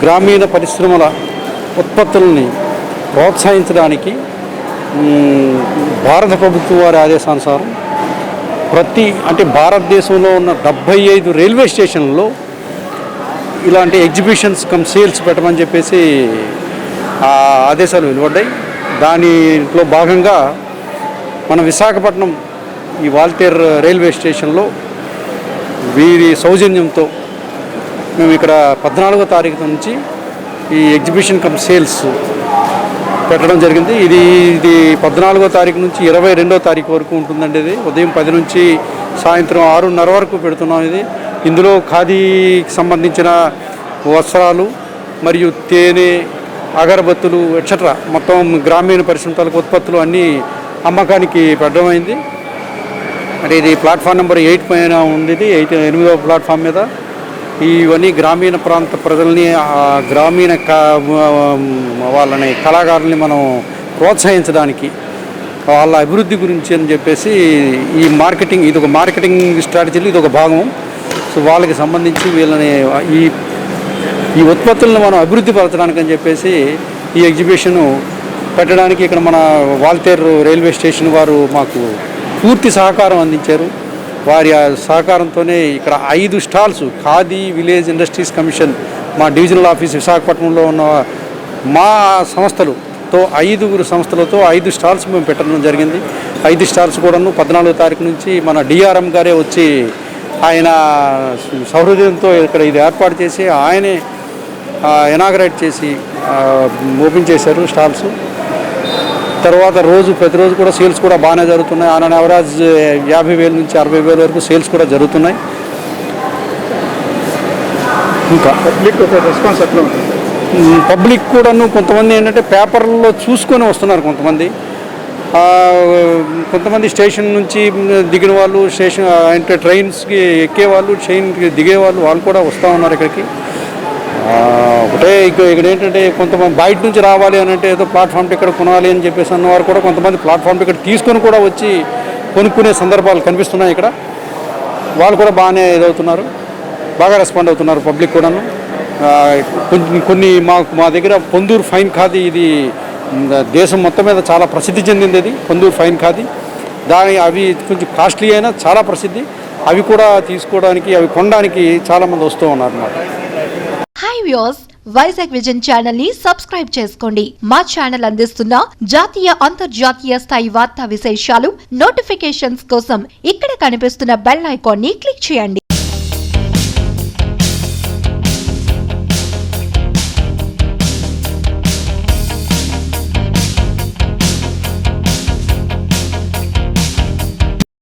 గ్రామీణ పరిశ్రమల ఉత్పత్తులని ప్రోత్సహించడానికి భారత ప్రభుత్వం వారి ఆదేశానుసారం భారతదేశంలో ఉన్న 75 రైల్వే స్టేషన్లలో ఇలాంటి ఎగ్జిబిషన్స్ కమ్ సేల్స్ పెట్టమని చెప్పేసి ఆదేశాలు వెలువడ్డాయి. దానిలో భాగంగా మన విశాఖపట్నం ఈ వాల్తేర్ రైల్వే స్టేషన్లో వీరి సౌజన్యంతో మేము ఇక్కడ 14వ తారీఖు నుంచి ఈ ఎగ్జిబిషన్ కమ్ సేల్స్ పెట్టడం జరిగింది. ఇది 14వ తారీఖు నుంచి 22వ తారీఖు వరకు ఉంటుందండి. ఇది ఉదయం 10 నుంచి సాయంత్రం 6:30 వరకు పెడుతున్నాం. ఇందులో ఖాదీకి సంబంధించిన వస్త్రాలు మరియు తేనె, అగరబత్తులు ఎట్సెట్రా మొత్తం గ్రామీణ పరిశ్రమల ఉత్పత్తులు అన్నీ అమ్మకానికి పెట్టడమైంది. మరి ఇది ప్లాట్ఫామ్ నెంబర్ 8 పైన ఉండేది, 8వ ప్లాట్ఫామ్ మీద. ఇవన్నీ గ్రామీణ ప్రాంత ప్రజల్ని, గ్రామీణ వాళ్ళని కళాకారుల్ని మనం ప్రోత్సహించడానికి, వాళ్ళ అభివృద్ధి గురించి అని చెప్పేసి ఈ మార్కెటింగ్, ఇది ఒక మార్కెటింగ్ స్ట్రాటజీలో ఇది ఒక భాగం. సో వాళ్ళకి సంబంధించి వీళ్ళని ఈ ఉత్పత్తులను మనం అభివృద్ధి పరచడానికి అని చెప్పేసి ఈ ఎగ్జిబిషను పెట్టడానికి ఇక్కడ మన వాల్తేర్ రైల్వే స్టేషన్ వారు మాకు పూర్తి సహకారం అందించారు. వారి సహకారంతోనే ఇక్కడ 5 stalls khadi village industries commission మా డివిజనల్ ఆఫీస్ విశాఖపట్నంలో ఉన్న మా సంస్థలతో 5 సంస్థలతో 5 స్టాల్స్ మేము పెట్టడం జరిగింది. 5 స్టాల్స్ కూడాను 14వ తారీఖు నుంచి మన డిఆర్ఎం గారే వచ్చి ఆయన సౌహృదయంతో ఇక్కడ ఇది ఏర్పాటు చేసి ఆయనే ఇనాగరేట్ చేసి ఓపెన్ చేశారు స్టాల్స్. తర్వాత ప్రతిరోజు కూడా సేల్స్ కూడా బాగానే జరుగుతున్నాయి. ఆన్ యావరేజ్ 50,000 నుంచి 60,000 వరకు సేల్స్ కూడా జరుగుతున్నాయి. ఇంకా రెస్పాన్స్ ఎట్లా ఉంటుంది? పబ్లిక్ కూడాను కొంతమంది ఏంటంటే పేపర్లో చూసుకొని వస్తున్నారు. కొంతమంది స్టేషన్ నుంచి దిగిన వాళ్ళు, స్టేషన్ అంటే ట్రైన్స్కి ఎక్కేవాళ్ళు, ట్రైన్కి దిగేవాళ్ళు, వాళ్ళు కూడా వస్తూ ఉన్నారు ఇక్కడికి. ఒకటే ఇక్కడ ఏంటంటే కొంతమంది బయట నుంచి రావాలి అని అంటే ఏదో ప్లాట్ఫామ్ టికెట్ కొనాలి అని చెప్పేసి అన్నవారు కూడా కొంతమంది ప్లాట్ఫామ్ టికెట్ తీసుకొని కూడా వచ్చి కొనుక్కునే సందర్భాలు కనిపిస్తున్నాయి ఇక్కడ. వాళ్ళు కూడా బాగానే బాగా రెస్పాండ్ అవుతున్నారు పబ్లిక్ కూడాను. కొన్ని మా దగ్గర పొందూరు ఫైన్ ఖాదీ, ఇది దేశం మొత్తం మీద చాలా ప్రసిద్ధి చెందింది. అది పొందూరు ఫైన్ ఖాదీ. అవి కొంచెం కాస్ట్లీ అయినా చాలా ప్రసిద్ధి. అవి కూడా తీసుకోవడానికి, అవి కొనడానికి చాలామంది వస్తూ ఉన్నారు అన్నమాట. Hi viewers, Vizag vision channel ని సబ్స్క్రైబ్ చేసుకోండి. మా ఛానల్ అందిస్తున్న జాతీయ, అంతర్జాతీయ స్థాయి వార్తా విశేషాలు, నోటిఫికేషన్స్ కోసం ఇక్కడ కనిపిస్తున్న బెల్ ఐకాన్ ని క్లిక్ చేయండి.